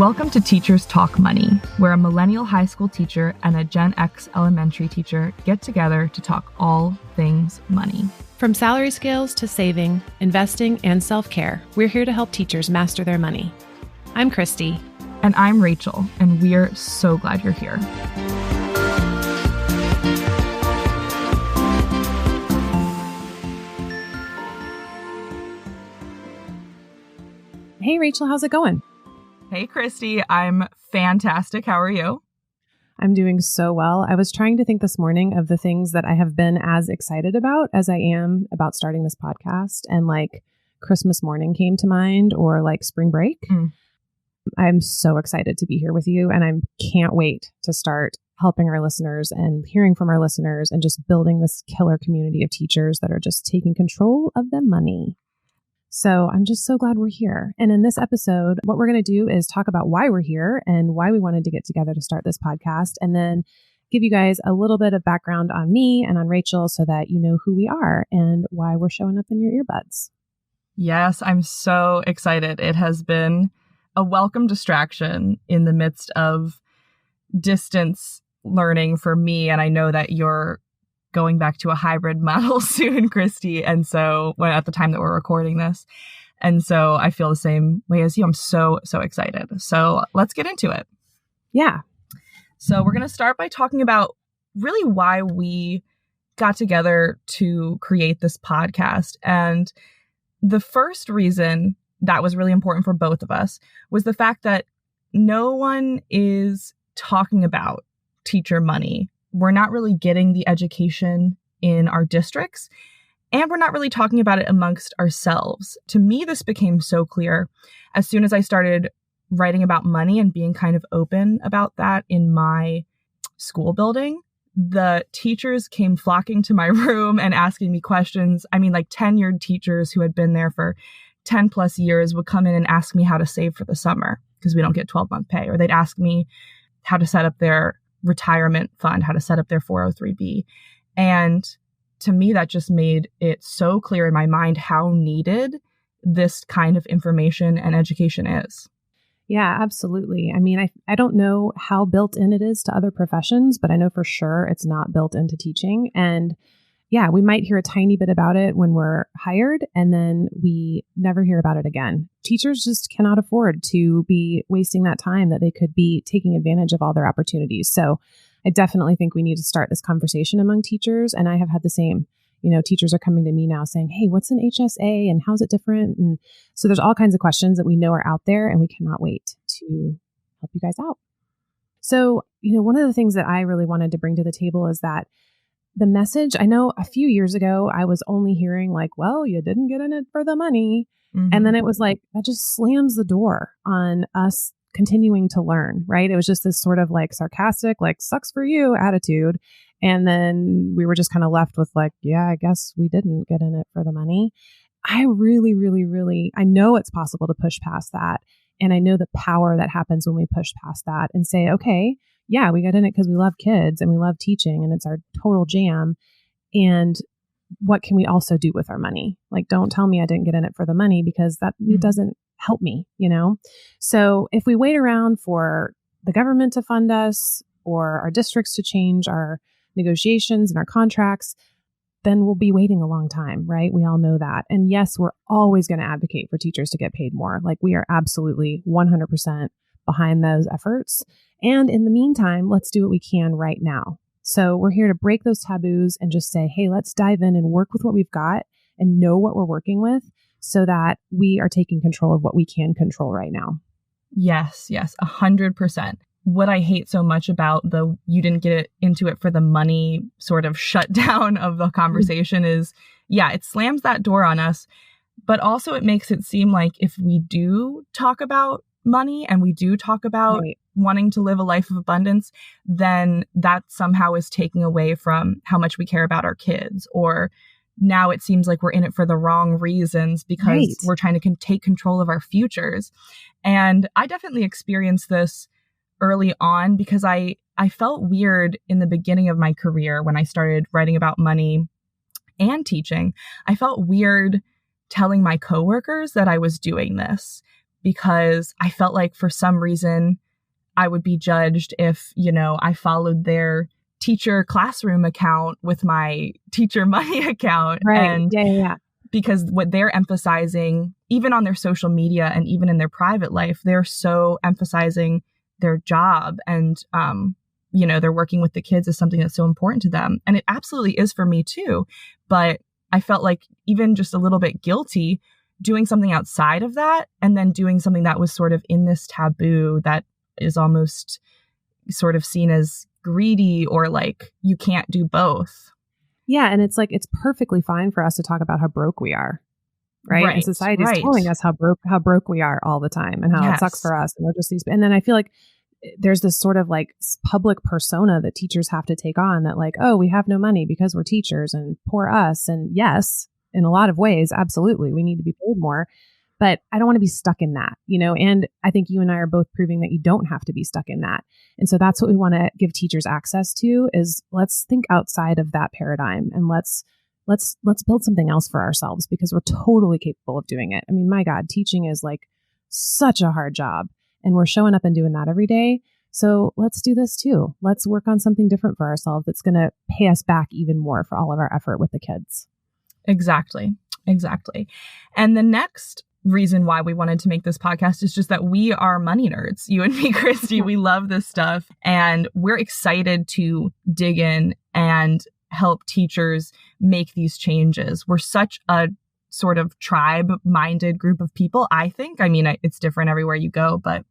Welcome to Teachers Talk Money, where a millennial high school teacher and a Gen X elementary teacher get together to talk all things money. From salary scales to saving, investing, and self-care, we're here to help teachers master their money. I'm Christy. And I'm Rachel, and we're so glad you're here. Hey, Rachel, how's it going? Hey, Christy. I'm fantastic. How are you? I'm doing so well. I was trying to think this morning of the things that I have been as excited about as I am about starting this podcast. And like Christmas morning came to mind, or like spring break. I'm so excited to be here with you. And I can't wait to start helping our listeners and hearing from our listeners and just building this killer community of teachers that are just taking control of their money. So I'm just so glad we're here. And in this episode, what we're going to do is talk about why we're here and why we wanted to get together to start this podcast, and then give you guys a little bit of background on me and on Rachel so that you know who we are and why we're showing up in your earbuds. Yes, I'm so excited. It has been a welcome distraction in the midst of distance learning for me. And I know that you're going back to a hybrid model soon, Christy. And so at the time that we're recording this. And so I feel the same way as you. I'm so excited. So let's get into it. Yeah. So we're going to start by talking about really why we got together to create this podcast. And the first reason that was really important for both of us was the fact that no one is talking about teacher money. We're not really getting the education in our districts, and we're not really talking about it amongst ourselves. To me, this became so clear as soon as I started writing about money and being kind of open about that in my school building. The teachers came flocking to my room and asking me questions. I mean, like tenured teachers who had been there for 10 plus years would come in and ask me how to save for the summer because we don't get 12-month pay, or they'd ask me how to set up their retirement fund, how to set up their 403b. And to me, that just made it so clear in my mind how needed this kind of information and education is. Yeah, absolutely. I mean, I don't know how built in it is to other professions, but I know for sure it's not built into teaching. And yeah, we might hear a tiny bit about it when we're hired, and then we never hear about it again. Teachers just cannot afford to be wasting that time that they could be taking advantage of all their opportunities. So I definitely think we need to start this conversation among teachers. And I have had the same, teachers are coming to me now saying, hey, what's an HSA and how's it different? And so there's all kinds of questions that we know are out there, and we cannot wait to help you guys out. So, one of the things that I really wanted to bring to the table is that the message, I know a few years ago, I was only hearing like, well, you didn't get in it for the money. Mm-hmm. And then it was like, that just slams the door on us continuing to learn, right? It was just this sort of like sarcastic, like sucks for you attitude. And then we were just kind of left with like, yeah, I guess we didn't get in it for the money. I really, I know it's possible to push past that. And I know the power that happens when we push past that and say, okay, yeah, we got in it because we love kids and we love teaching and it's our total jam. And what can we also do with our money? Like, don't tell me I didn't get in it for the money, because that it doesn't help me, So if we wait around for the government to fund us or our districts to change our negotiations and our contracts, then we'll be waiting a long time, right? We all know that. And yes, we're always going to advocate for teachers to get paid more. Like, we are absolutely 100% behind those efforts. And in the meantime, let's do what we can right now. So we're here to break those taboos and just say, hey, let's dive in and work with what we've got and know what we're working with so that we are taking control of what we can control right now. Yes, 100%. What I hate so much about the you didn't get into it for the money sort of shutdown of the conversation is, yeah, it slams that door on us, but also it makes it seem like if we do talk about money and we do talk about wanting to live a life of abundance, then that somehow is taking away from how much we care about our kids. Or now it seems like we're in it for the wrong reasons because we're trying to take control of our futures. And I definitely experienced this early on because I felt weird in the beginning of my career when I started writing about money and teaching. I felt weird telling my coworkers that I was doing this because I felt like for some reason I would be judged if, I followed their teacher classroom account with my teacher money account. Right. And Yeah. because what they're emphasizing, even on their social media and even in their private life, they're so emphasizing their job and, they're working with the kids is something that's so important to them. And it absolutely is for me too. But I felt like even just a little bit guilty doing something outside of that and then doing something that was sort of in this taboo that is almost sort of seen as greedy or like you can't do both. Yeah. And it's like, it's perfectly fine for us to talk about how broke we are. Right. And society is telling us how broke we are all the time and how it sucks for us. And we're just these. And then I feel like there's this sort of like public persona that teachers have to take on that like, oh, we have no money because we're teachers and poor us. And yes, in a lot of ways, absolutely, we need to be paid more. But I don't want to be stuck in that, and I think you and I are both proving that you don't have to be stuck in that. And so that's what we want to give teachers access to is let's think outside of that paradigm and let's build something else for ourselves because we're totally capable of doing it. I mean, my God, teaching is like such a hard job and we're showing up and doing that every day. So let's do this too. Let's work on something different for ourselves that's going to pay us back even more for all of our effort with the kids. Exactly. And the next reason why we wanted to make this podcast is just that we are money nerds. You and me, Christy, we love this stuff and we're excited to dig in and help teachers make these changes. We're such a sort of tribe-minded group of people, I think. I mean, it's different everywhere you go, but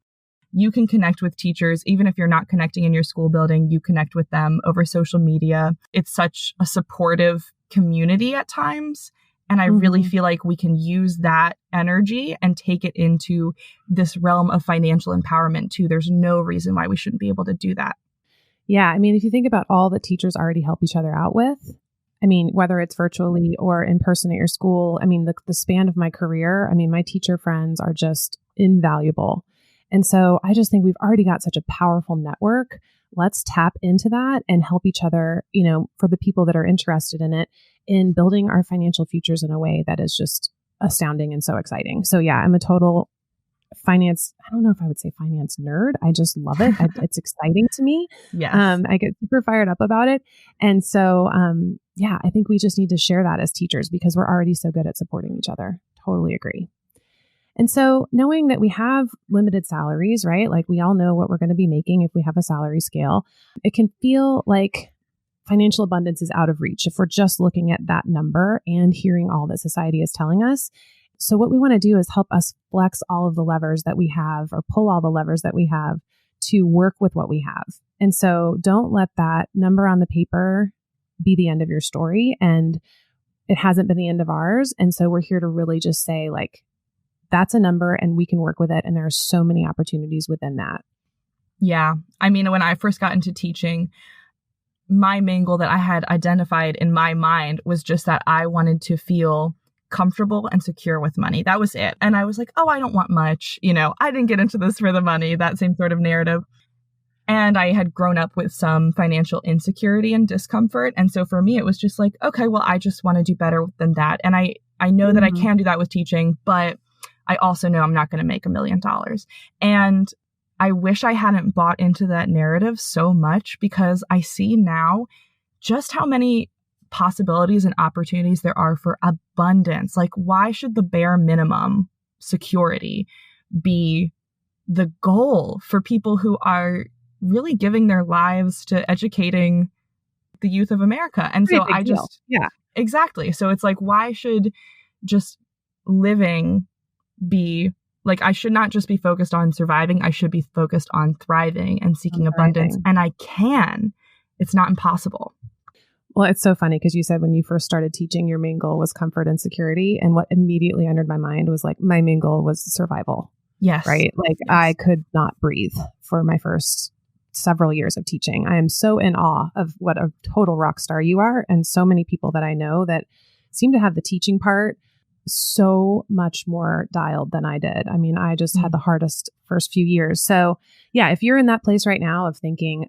you can connect with teachers, even if you're not connecting in your school building, you connect with them over social media. It's such a supportive community at times. And I really feel like we can use that energy and take it into this realm of financial empowerment too. There's no reason why we shouldn't be able to do that. Yeah. I mean, if you think about all that teachers already help each other out with, I mean, whether it's virtually or in person at your school, I mean, the span of my career, I mean, my teacher friends are just invaluable. And so I just think we've already got such a powerful network. Let's tap into that and help each other, for the people that are interested in it, in building our financial futures in a way that is just astounding and so exciting. So yeah, I'm a total finance. I don't know if I would say finance nerd. I just love it. It's exciting to me. Yes. I get super fired up about it. And so, I think we just need to share that as teachers because we're already so good at supporting each other. Totally agree. And so knowing that we have limited salaries, right? Like we all know what we're going to be making if we have a salary scale, it can feel like financial abundance is out of reach if we're just looking at that number and hearing all that society is telling us. So what we want to do is help us flex all of the levers that we have or pull all the levers that we have to work with what we have. And so don't let that number on the paper be the end of your story. And it hasn't been the end of ours. And so we're here to really just say like, that's a number and we can work with it. And there are so many opportunities within that. Yeah. I mean, when I first got into teaching, my main goal that I had identified in my mind was just that I wanted to feel comfortable and secure with money. That was it. And I was like, oh, I don't want much. I didn't get into this for the money, that same sort of narrative. And I had grown up with some financial insecurity and discomfort. And so for me, it was just like, okay, well, I just want to do better than that. And I know that I can do that with teaching, but I also know I'm not going to make $1 million. And I wish I hadn't bought into that narrative so much because I see now just how many possibilities and opportunities there are for abundance. Like, why should the bare minimum security be the goal for people who are really giving their lives to educating the youth of America? And so I just, yeah, exactly. So it's like, why should just living be like, I should not just be focused on surviving. I should be focused on thriving and seeking abundance. And I can. It's not impossible. Well, it's so funny because you said when you first started teaching, your main goal was comfort and security. And what immediately entered my mind was like, my main goal was survival. Yes. Right? Like yes. I could not breathe for my first several years of teaching. I am so in awe of what a total rock star you are. And so many people that I know that seem to have the teaching part so much more dialed than I did. I mean, I just had the hardest first few years. So yeah, if you're in that place right now of thinking,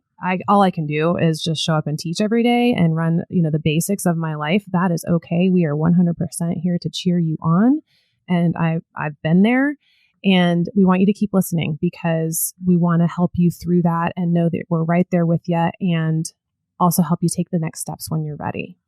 all I can do is just show up and teach every day and run, the basics of my life, that is okay. We are 100% here to cheer you on. And I've been there. And we want you to keep listening because we want to help you through that and know that we're right there with you and also help you take the next steps when you're ready.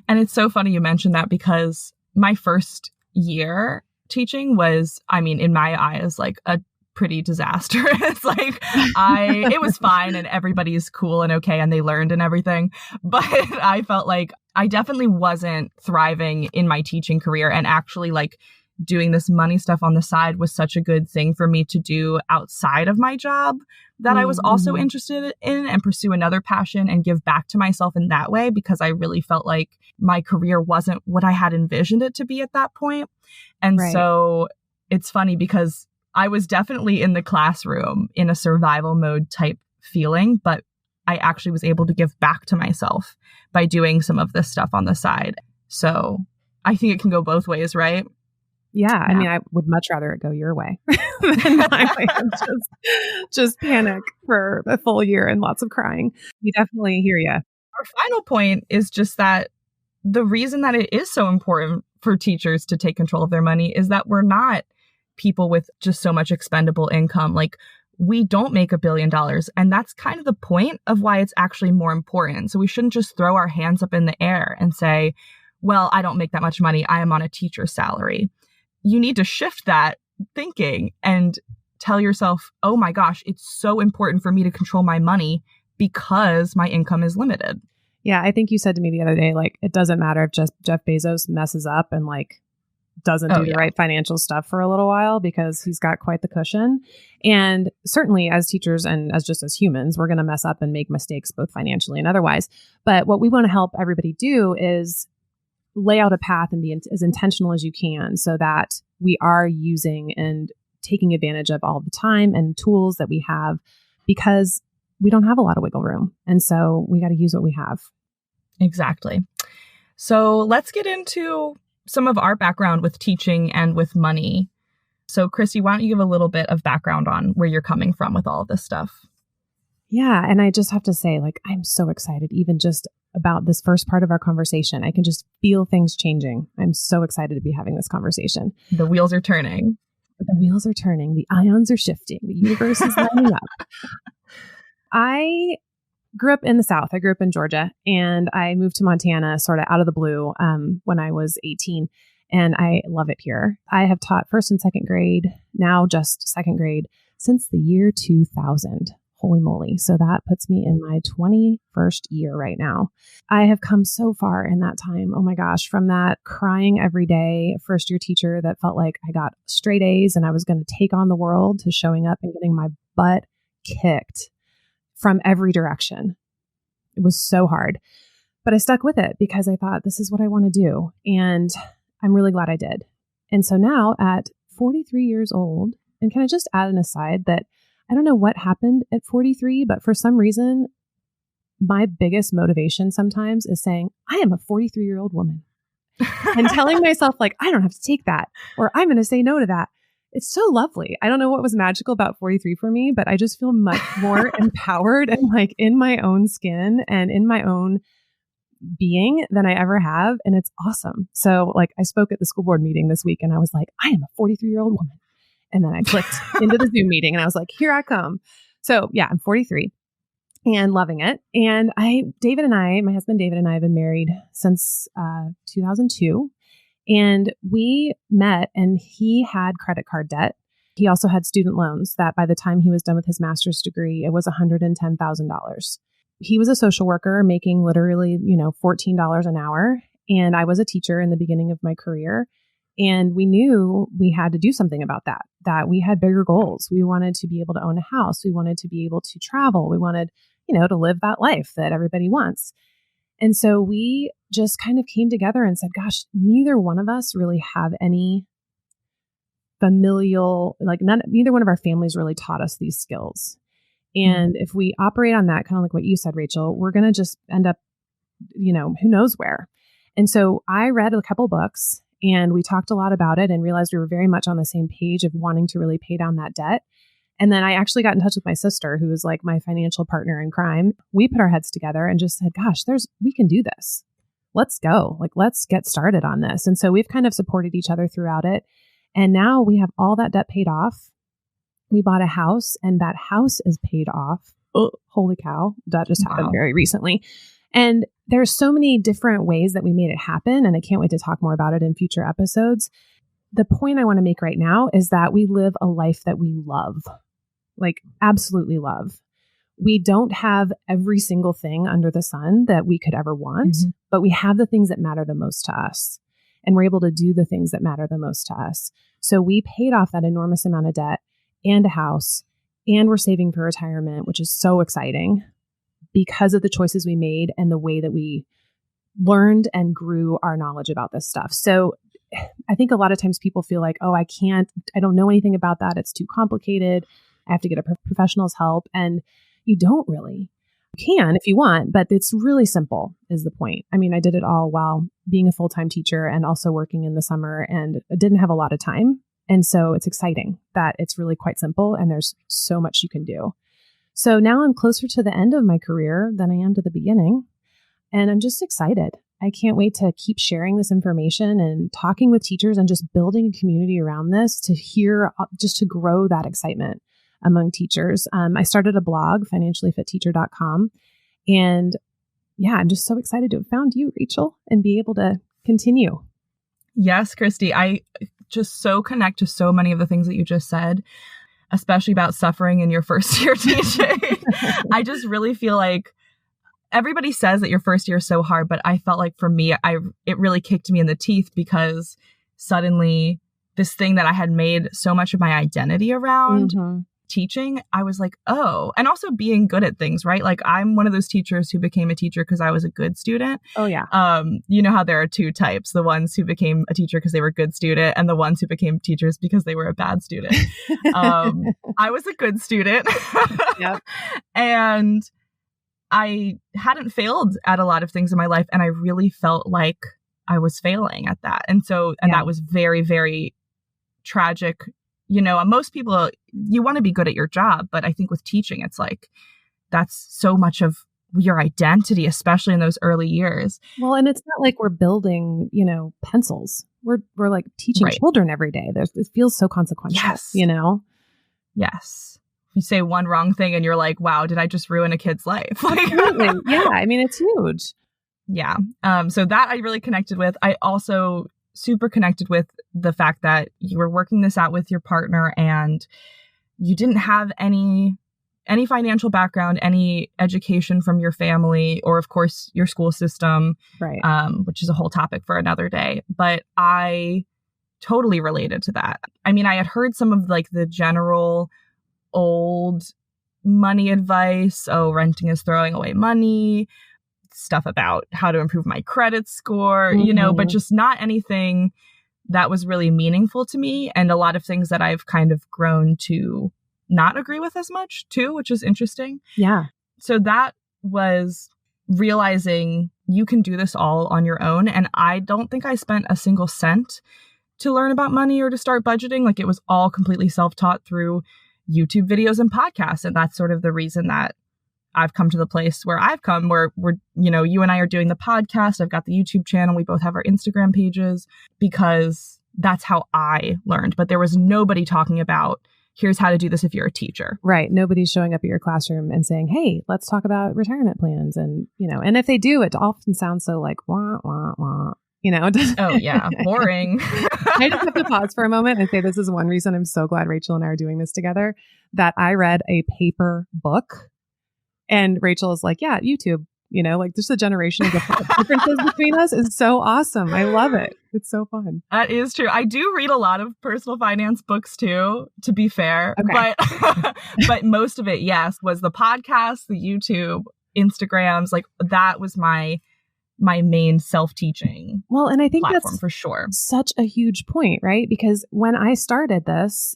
And it's so funny you mentioned that because my first year teaching was, I mean, in my eyes, like a pretty disastrous. Like it was fine and everybody's cool and okay and they learned and everything. But I felt like I definitely wasn't thriving in my teaching career, and actually like doing this money stuff on the side was such a good thing for me to do outside of my job that I was also interested in, and pursue another passion and give back to myself in that way, because I really felt like my career wasn't what I had envisioned it to be at that point. And so it's funny because I was definitely in the classroom in a survival mode type feeling, but I actually was able to give back to myself by doing some of this stuff on the side. So I think it can go both ways, right? Yeah. I mean, I would much rather it go your way than my way and just panic for a full year and lots of crying. We definitely hear you. Our final point is just that the reason that it is so important for teachers to take control of their money is that we're not people with just so much expendable income. Like, we don't make $1 billion. And that's kind of the point of why it's actually more important. So we shouldn't just throw our hands up in the air and say, well, I don't make that much money. I am on a teacher's salary. You need to shift that thinking and tell yourself, oh my gosh, it's so important for me to control my money because my income is limited. Yeah, I think you said to me the other day, like, it doesn't matter if just Jeff Bezos messes up and like doesn't do the right financial stuff for a little while, because he's got quite the cushion. And certainly as teachers and as humans, we're going to mess up and make mistakes both financially and otherwise. But what we want to help everybody do is lay out a path and be as intentional as you can so that we are using and taking advantage of all the time and tools that we have, because we don't have a lot of wiggle room. And so we got to use what we have. Exactly. So let's get into some of our background with teaching and with money. So Christy, why don't you give a little bit of background on where you're coming from with all of this stuff? Yeah. And I just have to say, like, I'm so excited, even just about this first part of our conversation. I can just feel things changing. I'm so excited to be having this conversation. The wheels are turning. The wheels are turning. The ions are shifting. The universe is lining up. I grew up in the South. I grew up in Georgia, and I moved to Montana sort of out of the blue when I was 18. And I love it here. I have taught first and second grade, now just second grade, since the year 2000. Holy moly. So that puts me in my 21st year right now. I have come so far in that time. Oh my gosh, from that crying every day first year teacher that felt like I got straight A's and I was going to take on the world, to showing up and getting my butt kicked from every direction. It was so hard, but I stuck with it because I thought, this is what I want to do. And I'm really glad I did. And so now at 43 years old, and can I just add an aside that I don't know what happened at 43, but for some reason, my biggest motivation sometimes is saying, I am a 43-year-old woman, and telling myself, like, I don't have to take that, or I'm going to say no to that. It's so lovely. I don't know what was magical about 43 for me, but I just feel much more empowered and like in my own skin and in my own being than I ever have. And it's awesome. So like, I spoke at the school board meeting this week and I was like, I am a 43-year-old woman. And then I clicked into the Zoom meeting and I was like, here I come. So yeah, I'm 43 and loving it. And David and I, my husband David and I have been married since 2002. And we met, and he had credit card debt. He also had student loans that by the time he was done with his master's degree, it was $110,000. He was a social worker making literally, $14 an hour. And I was a teacher in the beginning of my career. And we knew we had to do something about that we had bigger goals. We wanted to be able to own a house. We wanted to be able to travel. We wanted, to live that life that everybody wants. And so we just kind of came together and said, gosh, neither one of us really have any familial, neither one of our families really taught us these skills. And if we operate on that, kind of like what you said, Rachel, we're going to just end up, who knows where. And so I read a couple books and we talked a lot about it and realized we were very much on the same page of wanting to really pay down that debt. And then I actually got in touch with my sister, who is like my financial partner in crime. We put our heads together and just said, gosh, we can do this. Let's go. Let's get started on this. And so we've kind of supported each other throughout it. And now we have all that debt paid off. We bought a house and that house is paid off. Oh, holy cow. That just happened very recently. And there's so many different ways that we made it happen. And I can't wait to talk more about it in future episodes. The point I want to make right now is that we live a life that we love, like absolutely love. We don't have every single thing under the sun that we could ever want, but we have the things that matter the most to us. And we're able to do the things that matter the most to us. So we paid off that enormous amount of debt and a house, and we're saving for retirement, which is so exciting because of the choices we made and the way that we learned and grew our knowledge about this stuff. So I think a lot of times people feel like, oh, I don't know anything about that. It's too complicated. I have to get a professional's help. And you don't really. You can if you want, but it's really simple is the point. I mean, I did it all while being a full-time teacher and also working in the summer, and I didn't have a lot of time. And so it's exciting that it's really quite simple and there's so much you can do. So now I'm closer to the end of my career than I am to the beginning. And I'm just excited. I can't wait to keep sharing this information and talking with teachers and just building a community around this just to grow that excitement among teachers. I started a blog, financiallyfitteacher.com. And yeah, I'm just so excited to have found you, Rachel, and be able to continue. Yes, Christy, I just so connect to so many of the things that you just said, especially about suffering in your first year teaching. I just really feel like everybody says that your first year is so hard, but I felt like for me, it really kicked me in the teeth because suddenly this thing that I had made so much of my identity around teaching, I was like, oh, and also being good at things, right? Like I'm one of those teachers who became a teacher because I was a good student. Oh yeah. You know how there are two types, the ones who became a teacher because they were a good student and the ones who became teachers because they were a bad student. I was a good student. Yep. And I hadn't failed at a lot of things in my life. And I really felt like I was failing at that. And that was very, very tragic. You know, most people, you want to be good at your job, but I think with teaching, it's like, that's so much of your identity, especially in those early years. Well, and it's not like we're building, pencils. We're like teaching children every day. It feels so consequential, Yes. Yes. You say one wrong thing and you're like, wow, did I just ruin a kid's life? Absolutely. Yeah. I mean, it's huge. Yeah. So that I really connected with. I also super connected with the fact that you were working this out with your partner and you didn't have any financial background, any education from your family, or of course your school system, right? Which is a whole topic for another day. But I totally related to that. I mean, I had heard some of like the general old money advice. Oh, renting is throwing away money. Stuff about how to improve my credit score, but just not anything that was really meaningful to me. And a lot of things that I've kind of grown to not agree with as much too, which is interesting. Yeah. So that was realizing you can do this all on your own. And I don't think I spent a single cent to learn about money or to start budgeting. Like it was all completely self-taught through YouTube videos and podcasts. And that's sort of the reason that I've come to the place where I've come, where we're, you and I are doing the podcast. I've got the YouTube channel. We both have our Instagram pages because that's how I learned. But there was nobody talking about, here's how to do this if you're a teacher. Right. Nobody's showing up at your classroom and saying, hey, let's talk about retirement plans. And, and if they do, it often sounds so like, wah, wah, wah. Oh, yeah. Boring. I just have to pause for a moment and say this is one reason I'm so glad Rachel and I are doing this together, that I read a paper book. And Rachel is like, yeah, YouTube, like just the generation of differences between us is so awesome. I love it. It's so fun. That is true. I do read a lot of personal finance books too, to be fair. Okay. But most of it, yes, was the podcast, the YouTube, Instagrams. Like that was my main self-teaching. Well, and I think platform that's for sure. Such a huge point, right? Because when I started this,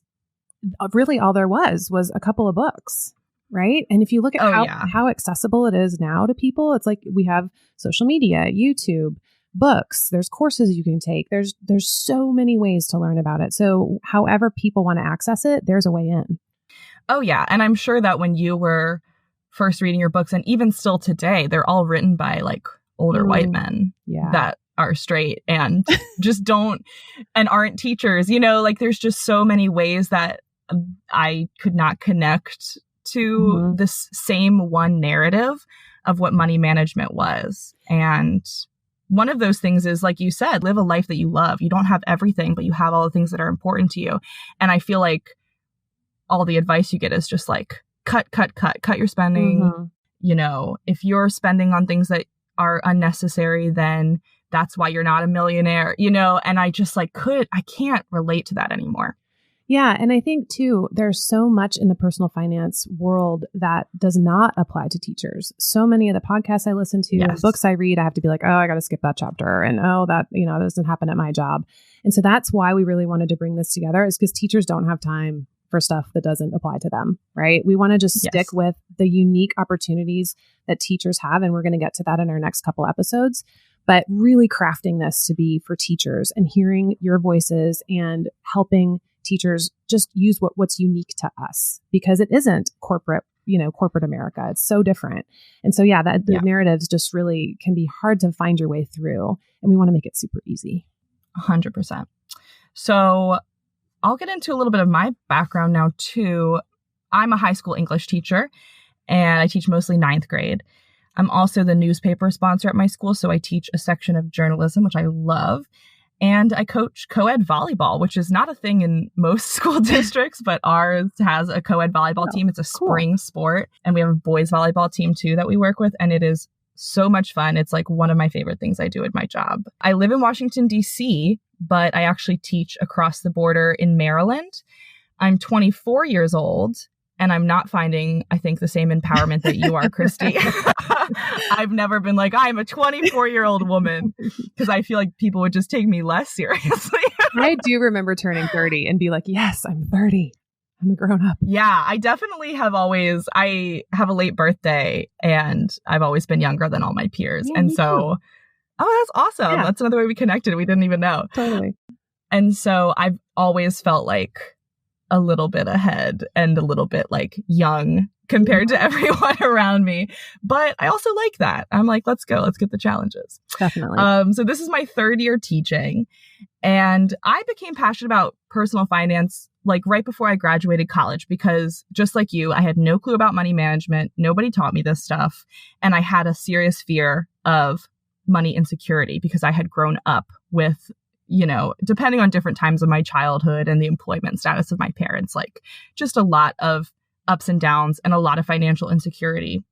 really all there was a couple of books. Right. And if you look at how accessible it is now to people, it's like we have social media, YouTube, books, there's courses you can take. There's so many ways to learn about it. So however people want to access it, there's a way in. Oh, yeah. And I'm sure that when you were first reading your books, and even still today, they're all written by like older white men that are straight and just and aren't teachers. Like there's just so many ways that I could not connect to this same one narrative of what money management was. And one of those things is, like you said, live a life that you love. You don't have everything, but you have all the things that are important to you. And I feel like all the advice you get is just like, cut your spending. If you're spending on things that are unnecessary, then that's why you're not a millionaire, and I just I can't relate to that anymore. Yeah. And I think too, there's so much in the personal finance world that does not apply to teachers. So many of the podcasts I listen to, Yes. books I read, I have to be like, oh, I got to skip that chapter. And that doesn't happen at my job. And so that's why we really wanted to bring this together, is because teachers don't have time for stuff that doesn't apply to them, right? We want to just stick with the unique opportunities that teachers have. And we're going to get to that in our next couple episodes. But really crafting this to be for teachers and hearing your voices and helping teachers just use what's unique to us, because it isn't corporate America. It's so different. And so, the narratives just really can be hard to find your way through. And we want to make it super easy. 100%. So I'll get into a little bit of my background now too. I'm a high school English teacher and I teach mostly 9th grade. I'm also the newspaper sponsor at my school. So I teach a section of journalism, which I love. And I coach co-ed volleyball, which is not a thing in most school districts, but ours has a co-ed volleyball team. It's a spring sport. And we have a boys volleyball team too that we work with. And it is so much fun. It's like one of my favorite things I do at my job. I live in Washington, D.C., but I actually teach across the border in Maryland. I'm 24 years old. And I'm not finding, I think, the same empowerment that you are, Christy. I've never been like, I'm a 24-year-old woman, because I feel like people would just take me less seriously. I do remember turning 30 and be like, yes, I'm 30. I'm a grown up. Yeah, I definitely I have a late birthday and I've always been younger than all my peers. Yeah, and so, that's awesome. Yeah. That's another way we connected. We didn't even know. Totally. And so I've always felt like a little bit ahead and a little bit like young compared to everyone around me. But I also like that. I'm like, let's go. Let's get the challenges. Definitely. So this is my 3rd year teaching. And I became passionate about personal finance like right before I graduated college, because just like you, I had no clue about money management. Nobody taught me this stuff. And I had a serious fear of money insecurity because I had grown up with, depending on different times of my childhood and the employment status of my parents, like just a lot of ups and downs and a lot of financial insecurity.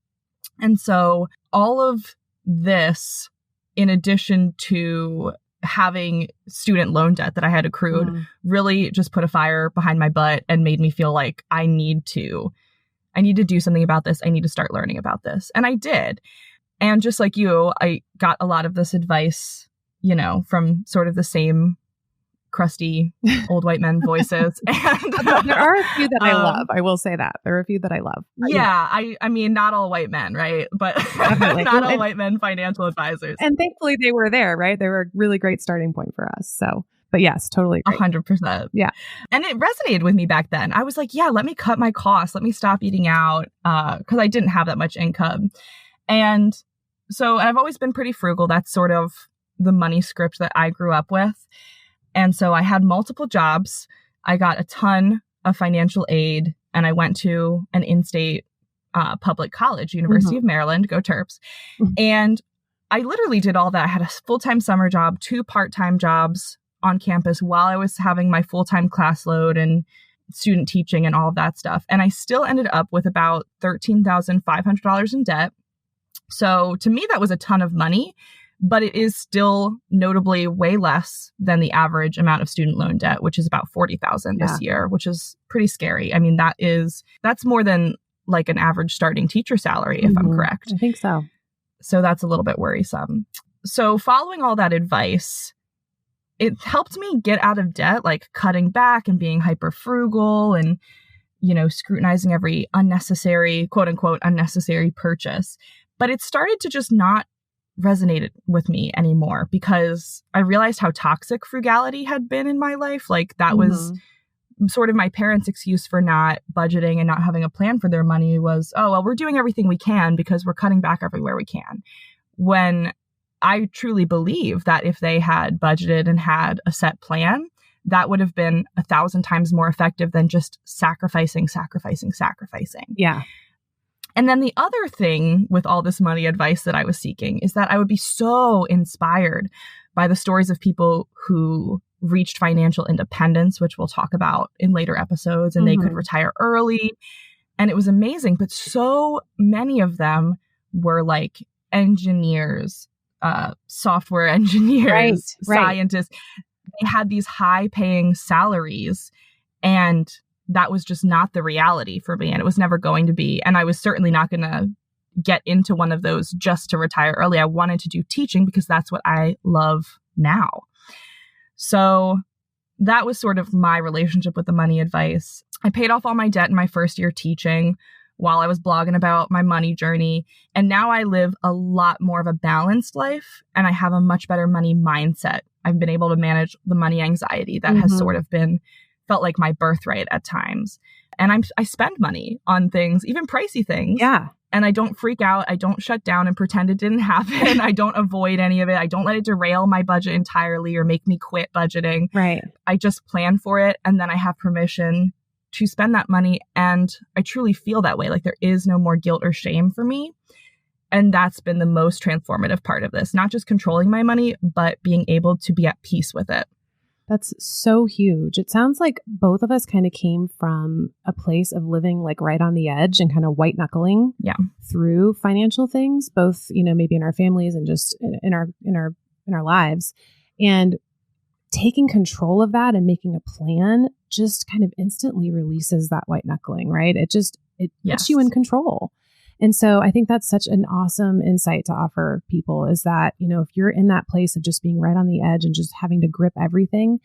And so all of this, in addition to having student loan debt that I had accrued, really just put a fire behind my butt and made me feel like I need to do something about this. I need to start learning about this. And I did. And just like you, I got a lot of this advice from sort of the same crusty old white men voices. And there are a few that I love. I will say that. There are a few that I love. Yeah. I mean, not all white men, right? But not all white men financial advisors. And thankfully they were there, right? They were a really great starting point for us. So, but yes, totally agree. 100%. Yeah. And it resonated with me back then. I was like, yeah, let me cut my costs. Let me stop eating out because I didn't have that much income. And so I've always been pretty frugal. That's sort of the money script that I grew up with. And so I had multiple jobs. I got a ton of financial aid and I went to an in-state public college, University of Maryland, go Terps. And I literally did all that. I had a full-time summer job, 2 part-time jobs on campus while I was having my full-time class load and student teaching and all of that stuff. And I still ended up with about $13,500 in debt. So to me, that was a ton of money. But it is still notably way less than the average amount of student loan debt, which is about $40,000 this year, which is pretty scary. I mean, that's more than like an average starting teacher salary, if I'm correct. I think so. So that's a little bit worrisome. So following all that advice, it helped me get out of debt, like cutting back and being hyper frugal and, scrutinizing every unnecessary, quote unquote, unnecessary purchase. But it started to just not resonated with me anymore because I realized how toxic frugality had been in my life. Like that was sort of my parents' excuse for not budgeting and not having a plan for their money was, oh, well, we're doing everything we can because we're cutting back everywhere we can. When I truly believe that if they had budgeted and had a set plan, that would have been 1,000 times more effective than just sacrificing. Yeah. And then the other thing with all this money advice that I was seeking is that I would be so inspired by the stories of people who reached financial independence, which we'll talk about in later episodes, and they could retire early. And it was amazing. But so many of them were like engineers, software engineers, scientists. They had these high paying salaries, and that was just not the reality for me. And it was never going to be. And I was certainly not going to get into one of those just to retire early. I wanted to do teaching because that's what I love now. So that was sort of my relationship with the money advice. I paid off all my debt in my first year teaching while I was blogging about my money journey. And now I live a lot more of a balanced life, and I have a much better money mindset. I've been able to manage the money anxiety that has sort of felt like my birthright at times. And I spend money on things, even pricey things. Yeah. And I don't freak out. I don't shut down and pretend it didn't happen. I don't avoid any of it. I don't let it derail my budget entirely or make me quit budgeting. Right. I just plan for it, and then I have permission to spend that money. And I truly feel that way. Like there is no more guilt or shame for me. And that's been the most transformative part of this, not just controlling my money, but being able to be at peace with it. That's so huge. It sounds like both of us kind of came from a place of living like right on the edge and kind of white knuckling through financial things, both, maybe in our families and just in our lives. And taking control of that and making a plan just kind of instantly releases that white knuckling, right? It puts you in control. And so I think that's such an awesome insight to offer people is that, if you're in that place of just being right on the edge and just having to grip everything,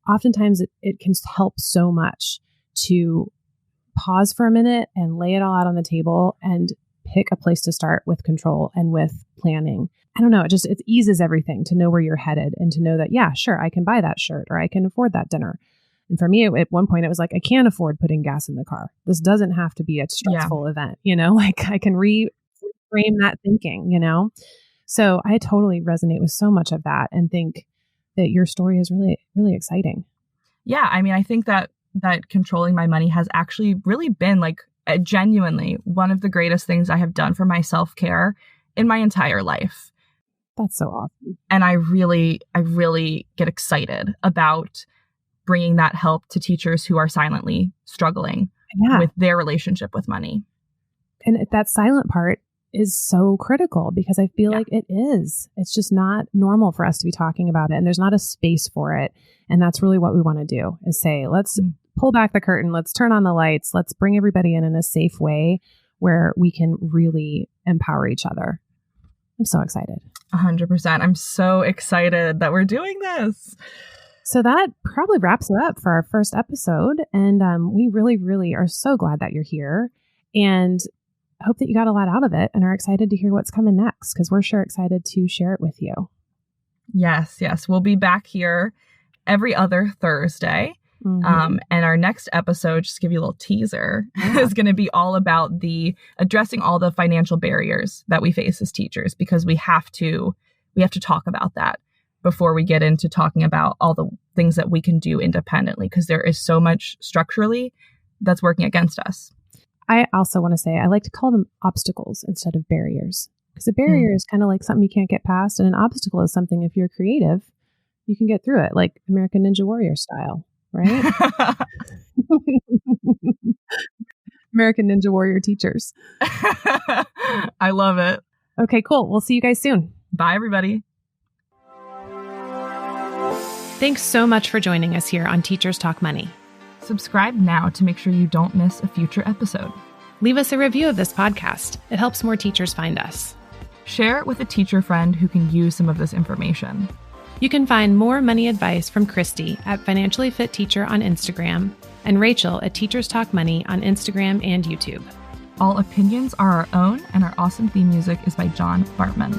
oftentimes it can help so much to pause for a minute and lay it all out on the table and pick a place to start with control and with planning. I don't know. It eases everything to know where you're headed and to know that, yeah, sure, I can buy that shirt or I can afford that dinner. And for me, at one point, it was like, I can't afford putting gas in the car. This doesn't have to be a stressful event, like I can reframe that thinking, So I totally resonate with so much of that and think that your story is really, really exciting. Yeah. I mean, I think that controlling my money has actually really been like genuinely one of the greatest things I have done for my self-care in my entire life. That's so awesome. And I really get excited about bringing that help to teachers who are silently struggling with their relationship with money. And that silent part is so critical because I feel like it is. It's just not normal for us to be talking about it. And there's not a space for it. And that's really what we want to do is say, let's pull back the curtain. Let's turn on the lights. Let's bring everybody in a safe way where we can really empower each other. I'm so excited. 100%. I'm so excited that we're doing this. So that probably wraps it up for our first episode. And we really, really are so glad that you're here and hope that you got a lot out of it and are excited to hear what's coming next because we're sure excited to share it with you. Yes. We'll be back here every other Thursday. And our next episode, just to give you a little teaser, is going to be all about addressing all the financial barriers that we face as teachers because we have to talk about that before we get into talking about all the things that we can do independently, because there is so much structurally that's working against us. I also want to say I like to call them obstacles instead of barriers, because a barrier is kind of like something you can't get past, and an obstacle is something, if you're creative, you can get through it, like American Ninja Warrior style, right? American Ninja Warrior teachers. I love it. Okay, cool. We'll see you guys soon. Bye, everybody. Thanks so much for joining us here on Teachers Talk Money. Subscribe now to make sure you don't miss a future episode. Leave us a review of this podcast. It helps more teachers find us. Share it with a teacher friend who can use some of this information. You can find more money advice from Christy at Financially Fit Teacher on Instagram and Rachel at Teachers Talk Money on Instagram and YouTube. All opinions are our own, and our awesome theme music is by John Bartman.